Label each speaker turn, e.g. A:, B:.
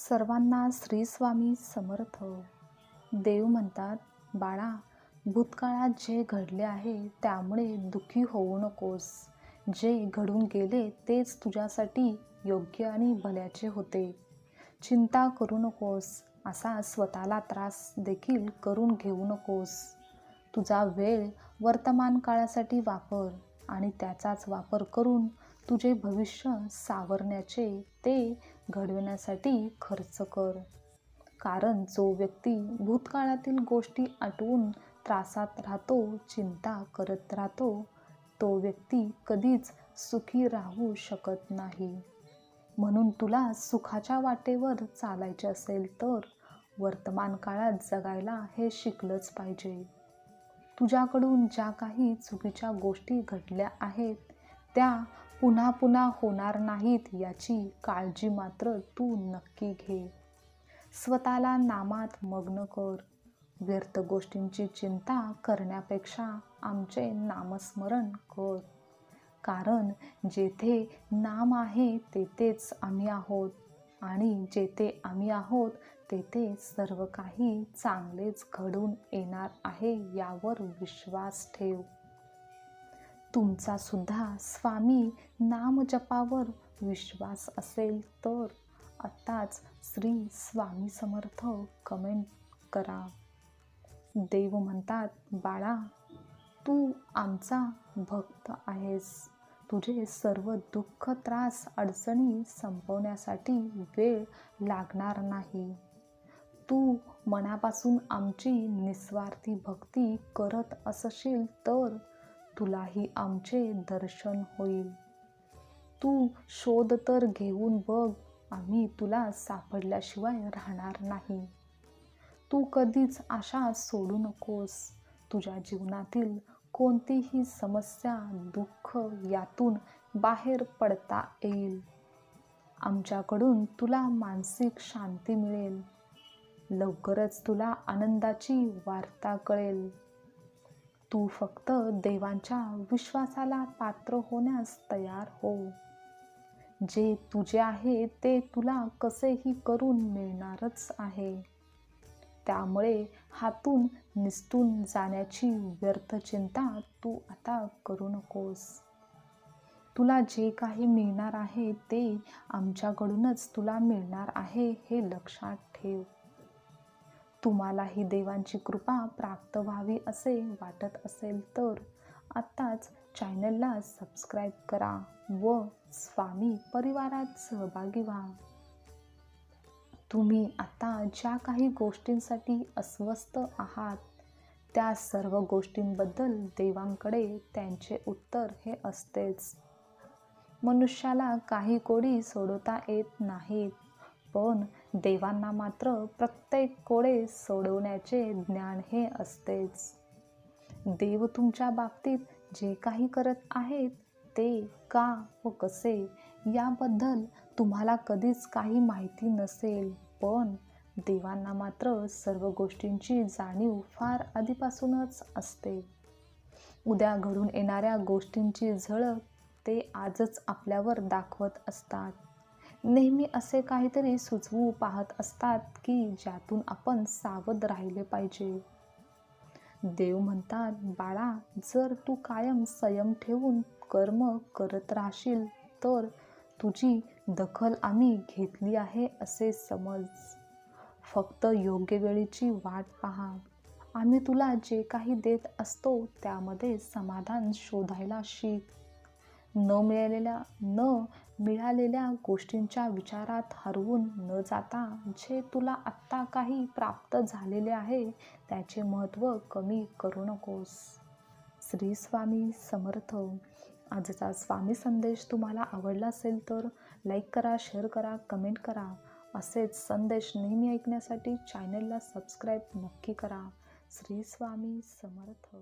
A: सर्वांना श्री स्वामी समर्थ. देव म्हणतात, बाळा, भूतकाळात जे घडले आहे त्यामुळे दुःखी होऊ नकोस. जे घडून गेले तेच तुझ्यासाठी योग्य आणि भल्याचे होते. चिंता करू नकोस, असा स्वतःला त्रास देखील करून घेऊ नकोस. तुझा वेळ वर्तमान काळासाठी वापर आणि त्याचाच वापर करून तुझे भविष्य सावरण्याचे, ते घडविण्यासाठी खर्च कर. कारण जो व्यक्ती भूतकाळातील गोष्टी आठवून त्रासात राहतो, चिंता करत राहतो, तो व्यक्ती कधीच सुखी राहू शकत नाही. म्हणून तुला सुखाच्या वाटेवर चालायचे असेल तर वर्तमान काळात जगायला हे शिकलंच पाहिजे. तुझ्याकडून ज्या काही चुकीच्या गोष्टी घडल्या आहेत त्या पुन्हा पुन्हा होणार नाहीत याची काळजी मात्र तू नक्की घे. स्वतःला नामात मग्न कर. व्यर्थ गोष्टींची चिंता करण्यापेक्षा आमचे नामस्मरण कर. कारण जेथे नाम आहे तेथेच आम्ही आहोत आणि जेथे आम्ही आहोत तेथे सर्व काही चांगलेच घडून येणार आहे, यावर विश्वास ठेव. तुमचा सुद्धा स्वामी नामजपावर विश्वास असेल तर आत्ताच श्री स्वामी समर्थ कमेंट करा. देव म्हणतात, बाळा, तू आमचा भक्त आहेस. तुझे सर्व दुःख, त्रास, अडचणी संपवण्यासाठी वेळ लागणार नाही. तू मनापासून आमची निस्वार्थी भक्ती करत असशील तर तुलाही आमचे दर्शन होईल. तू शोध तर घेऊन बघ, आम्ही तुला सापडल्याशिवाय राहणार नाही. तू कधीच आशा सोडू नकोस. तुझ्या जीवनातील कोणतीही समस्या, दुःख यातून बाहेर पडता येईल. आमच्याकडून तुला मानसिक शांती मिळेल. लवकरच तुला आनंदाची वार्ता कळेल. तू फक्त देवांच्या विश्वासाला पात्र होण्यास तयार हो. जे तुझे आहे ते तुला कसेही करून मिळणारच आहे. त्यामुळे हातून निसटून जाण्याची व्यर्थ चिंता तू आता करू नकोस. तुला जे काही मिळणार आहे ते आमच्याकडूनच तुला मिळणार आहे, हे लक्षात ठेव. तुम्हालाही देवांची कृपा प्राप्त व्हावी असे वाटत असेल तर आत्ताच चॅनलला सबस्क्राईब करा व स्वामी परिवारात सहभागी व्हा. तुम्ही आता ज्या काही गोष्टींसाठी अस्वस्थ आहात त्या सर्व गोष्टींबद्दल देवांकडे त्यांचे उत्तर हे असतेच. मनुष्याला काही कोडी सोडवता येत नाहीत, पण देवांना मात्र प्रत्येक कोडे सोडवण्याचे ज्ञान हे असतेच. देव तुमच्या बाबतीत जे काही करत आहेत ते का व कसे याबद्दल तुम्हाला कधीच काही माहिती नसेल, पण देवांना मात्र सर्व गोष्टींची जाणीव फार आधीपासूनच असते. उद्या घडून येणाऱ्या गोष्टींची झलक ते आजच आपल्यावर दाखवत असतात. नेहमी असे काहीतरी सुचवू पाहत असतात की ज्यातून आपण सावध राहिले पाहिजे. देव म्हणतात, बाळा, जर तू कायम संयम ठेवून कर्म करत राहशील तर तुझी दखल आम्ही घेतली आहे असे समज. फक्त योग्य वेळेची वाट पहा. आम्ही तुला जे काही देत असतो त्यामध्ये समाधान शोधायला शिक. न मिळालेल्या गोष्टींच्या विचारात हरवून न जाता जे तुला आत्ता काही प्राप्त झालेले आहे त्याचे महत्त्व कमी करू नकोस. श्री स्वामी समर्थ. आजचा स्वामी संदेश तुम्हाला आवडला असेल तर लाईक करा, शेअर करा, कमेंट करा. असेच संदेश नेहमी ऐकण्यासाठी चॅनलला सबस्क्राईब नक्की करा. श्री स्वामी समर्थ.